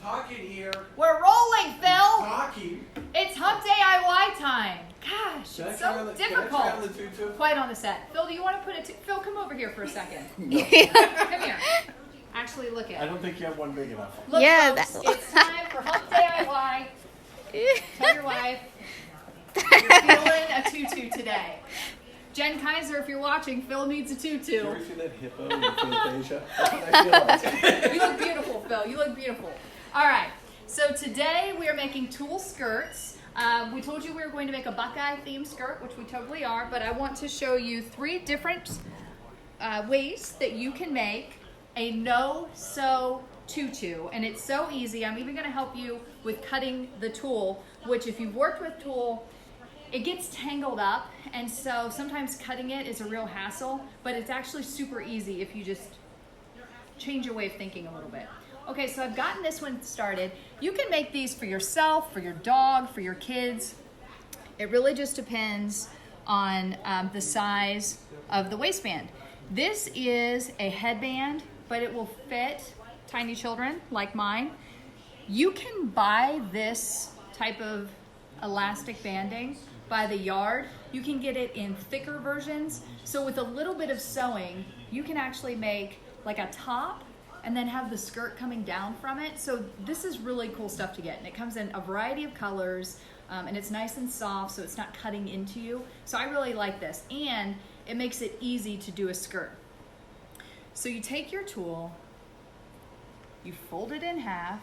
talking here. We're rolling, Phil. Talking. It's Hump DIY time. Gosh, it's so difficult. Can I try on the tutu? Quiet on the set. Phil, do you want to put it? Phil, come over here for a second. No. Come here. Actually, look at it. I don't think you have one big enough. Look, yeah, folks, it's time for Hump DIY. Tell your wife you're feeling a tutu today. Jen Kaiser, if you're watching, Phil needs a tutu. Do you ever see that hippo in Fantasia? That's what I feel like. You look beautiful, Phil. You look beautiful. All right. So today we are making tulle skirts. We told you we were going to make a Buckeye themed skirt, which we totally are, but I want to show you 3 different ways that you can make a no-sew tutu, and it's so easy. I'm even going to help you with cutting the tulle, which if you've worked with tulle, it gets tangled up, and so sometimes cutting it is a real hassle, but it's actually super easy if you just change your way of thinking a little bit. Okay, so I've gotten this one started. You can make these for yourself, for your dog, for your kids. It really just depends on the size of the waistband. This is a headband, but it will fit tiny children like mine. You can buy this type of elastic banding by the yard. You can get it in thicker versions. So with a little bit of sewing, you can actually make like a top and then have the skirt coming down from it. So this is really cool stuff to get. And it comes in a variety of colors, and it's nice and soft, so it's not cutting into you. So I really like this. And it makes it easy to do a skirt. So you take your tulle, you fold it in half,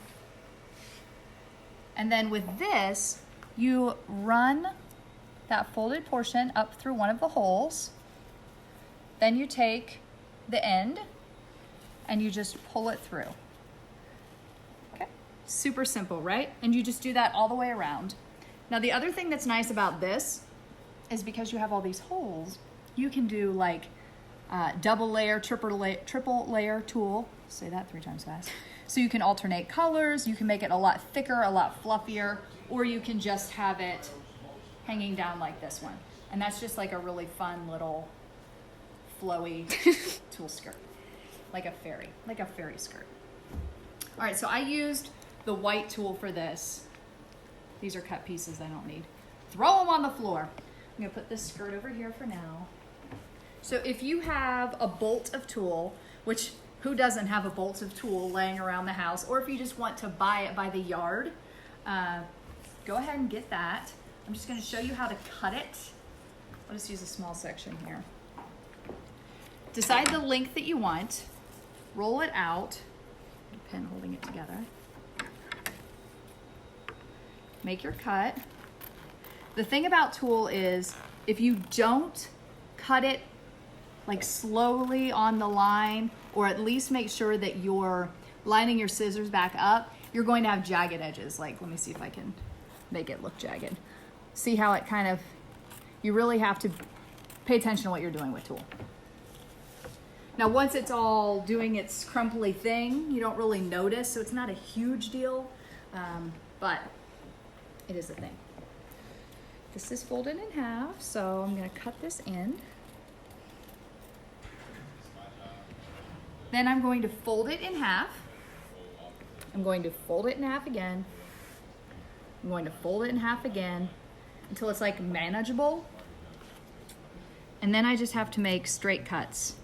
and then with this, you run that folded portion up through one of the holes. Then you take the end and you just pull it through. Okay, super simple, right? And you just do that all the way around. Now the other thing that's nice about this is because you have all these holes, you can do like double layer, triple layer tulle. Say that 3 times fast. So you can alternate colors, you can make it a lot thicker, a lot fluffier, or you can just have it hanging down like this one. And that's just like a really fun little flowy tulle skirt. Like a fairy skirt. All right, so I used the white tulle for this. These are cut pieces I don't need. Throw them on the floor. I'm gonna put this skirt over here for now. So if you have a bolt of tulle, which who doesn't have a bolt of tulle laying around the house, or if you just want to buy it by the yard, go ahead and get that. I'm just gonna show you how to cut it. I'll just use a small section here. Decide the length that you want. Roll it out. Pen holding it together. Make your cut. The thing about tulle is if you don't cut it like slowly on the line, or at least make sure that you're lining your scissors back up, you're going to have jagged edges. Like, let me see if I can make it look jagged. See how it kind of, you really have to pay attention to what you're doing with tulle. Now, once it's all doing its crumply thing, you don't really notice, so it's not a huge deal, but it is a thing. This is folded in half, so I'm gonna cut this end. Then I'm going to fold it in half. I'm going to fold it in half again. I'm going to fold it in half again until it's like manageable. And then I just have to make straight cuts.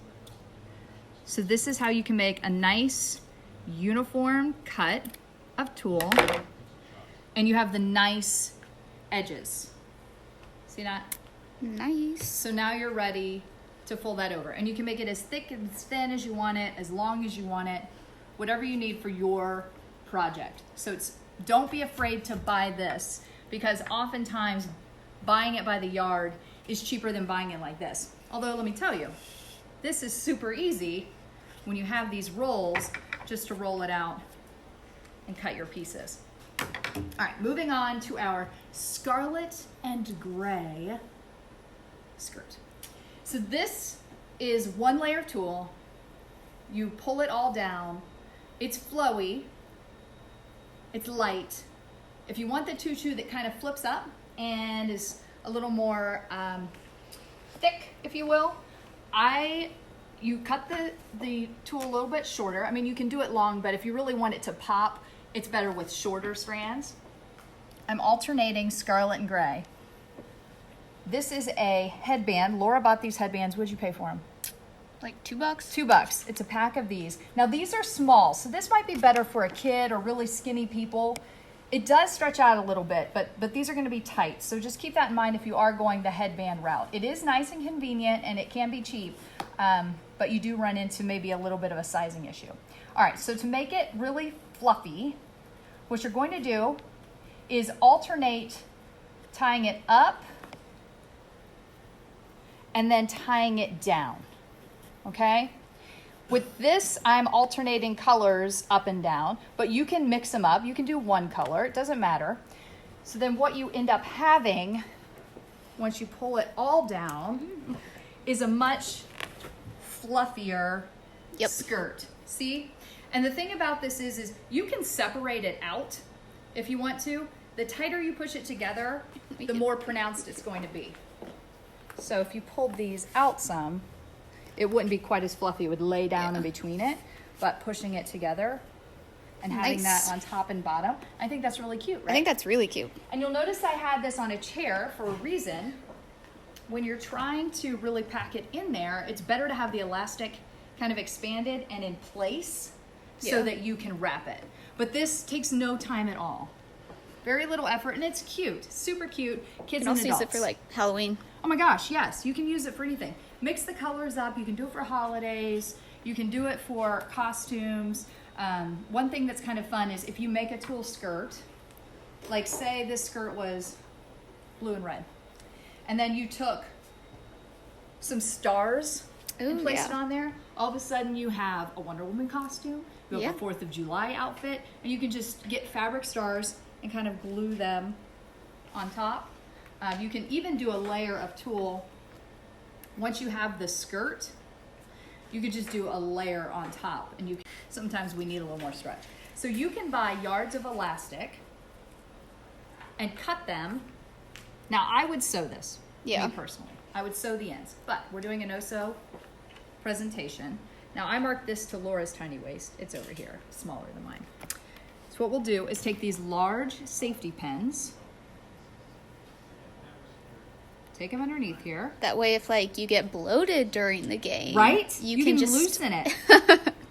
So this is how you can make a nice uniform cut of tulle, and you have the nice edges. See that? Nice. So now you're ready to fold that over, and you can make it as thick and as thin as you want it, as long as you want it, whatever you need for your project. So don't be afraid to buy this, because oftentimes buying it by the yard is cheaper than buying it like this. Although let me tell you, this is super easy when you have these rolls, just to roll it out and cut your pieces. All right, moving on to our scarlet and gray skirt. So this is 1 layer tulle. You pull it all down. It's flowy. It's light. If you want the tutu that kind of flips up and is a little more thick, if you will, you cut the tulle a little bit shorter. I mean, you can do it long, but if you really want it to pop, it's better with shorter strands. I'm alternating scarlet and gray. This is a headband. Laura bought these headbands. What did you pay for them? Like $2? $2. It's a pack of these. Now these are small, so this might be better for a kid or really skinny people. It does stretch out a little bit, but these are going to be tight. So just keep that in mind if you are going the headband route. It is nice and convenient, and it can be cheap, but you do run into maybe a little bit of a sizing issue. All right, so to make it really fluffy, what you're going to do is alternate tying it up and then tying it down, okay? With this, I'm alternating colors up and down, but you can mix them up. You can do one color, it doesn't matter. So then what you end up having, once you pull it all down, is a much fluffier skirt, see? And the thing about this is you can separate it out if you want to. The tighter you push it together, the more pronounced it's going to be. So if you pulled these out some, it wouldn't be quite as fluffy. It would lay down in between it, but pushing it together and having that on top and bottom, I think that's really cute, right? I think that's really cute. And you'll notice I had this on a chair for a reason. When you're trying to really pack it in there, it's better to have the elastic kind of expanded and in place so that you can wrap it. But this takes no time at all. Very little effort, and it's cute, super cute. Kids and adults. You can also use it for like Halloween. Oh my gosh, yes, you can use it for anything. Mix the colors up. You can do it for holidays. You can do it for costumes. One thing that's kind of fun is if you make a tulle skirt, like say this skirt was blue and red, and then you took some stars and placed it on there, all of a sudden you have a Wonder Woman costume, you have a 4th of July outfit, and you can just get fabric stars and kind of glue them on top. You can even do a layer of tulle. Once you have the skirt, you could just do a layer on top, and sometimes we need a little more stretch. So you can buy yards of elastic and cut them. Now I would sew this, me personally. I would sew the ends, but we're doing a no-sew presentation. Now I marked this to Laura's tiny waist. It's over here, smaller than mine. So what we'll do is take these large safety pins, take them underneath here. That way, if like you get bloated during the game, right? You can just loosen it.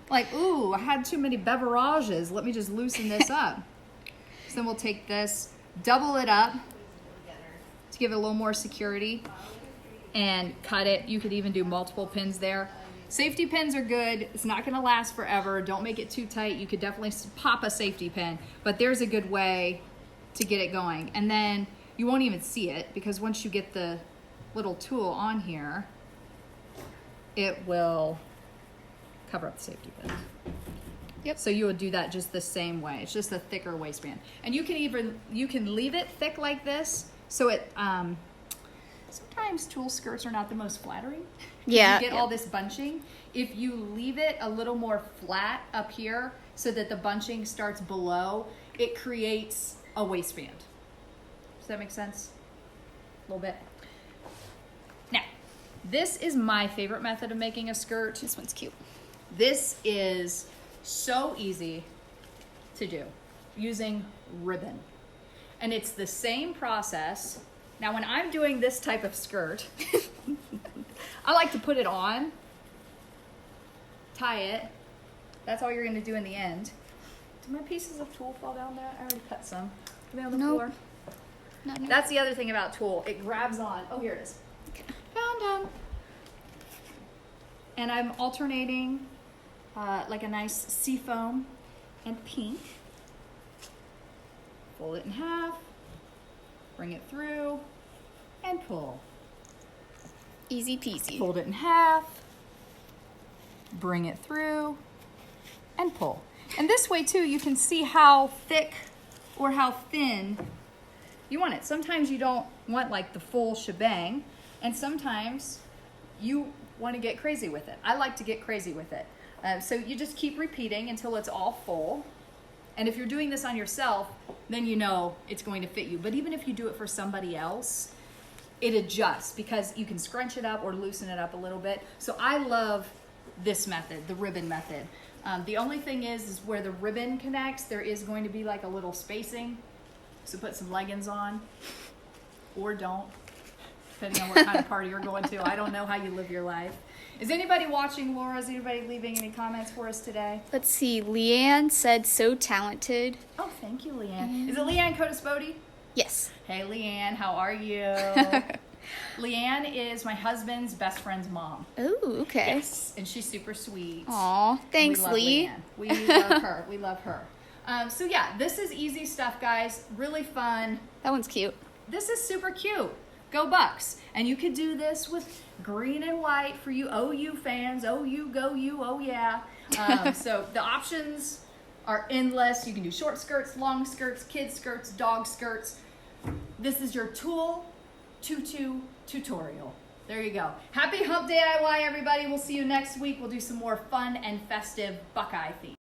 Like, ooh, I had too many beverages. Let me just loosen this up. So then we'll take this, double it up to give it a little more security, and cut it. You could even do multiple pins there. Safety pins are good. It's not going to last forever. Don't make it too tight. You could definitely pop a safety pin, but there's a good way to get it going. And then you won't even see it because once you get the little tulle on here, it will cover up the safety pins. Yep. So you would do that just the same way. It's just a thicker waistband. And you can leave it thick like this. So it, sometimes tulle skirts are not the most flattering. Yeah. You get all this bunching. If you leave it a little more flat up here so that the bunching starts below, it creates a waistband. Does that make sense? A little bit. Now, this is my favorite method of making a skirt. This one's cute. This is so easy to do using ribbon. And it's the same process. Now, when I'm doing this type of skirt, I like to put it on, tie it. That's all you're going to do in the end. Did my pieces of tulle fall down there? I already cut some. Are they on the floor? No. That's the other thing about tulle. It grabs on. Oh, here it is. Found them. And I'm alternating like a nice seafoam and pink. Fold it in half. Bring it through and pull. Easy peasy. Fold it in half. Bring it through and pull. And this way too, you can see how thick or how thin you want it. Sometimes you don't want like the full shebang, and sometimes you want to get crazy with it. I like to get crazy with it. So you just keep repeating until it's all full. And if you're doing this on yourself, then you know it's going to fit you. But even if you do it for somebody else, it adjusts because you can scrunch it up or loosen it up a little bit. So I love this method, the ribbon method. The only thing is where the ribbon connects, there is going to be like a little spacing. So put some leggings on, or don't, depending on what kind of party you're going to. I don't know how you live your life. Is anybody watching, Laura? Is anybody leaving any comments for us today? Let's see. Leanne said, so talented. Oh, thank you, Leanne. Is it Leanne Codaspodi? Yes. Hey, Leanne, how are you? Leanne is my husband's best friend's mom. Oh, okay. Yes, and she's super sweet. Aw, thanks, We love Lee. Leanne. We love her. We love her. So yeah, this is easy stuff, guys. Really fun. That one's cute. This is super cute. Go Bucks. And you could do this with green and white for you OU fans. OU, go you, oh yeah. So the options are endless. You can do short skirts, long skirts, kid skirts, dog skirts. This is your Tulle tutu tutorial. There you go. Happy Hump Day DIY, everybody. We'll see you next week. We'll do some more fun and festive Buckeye themes.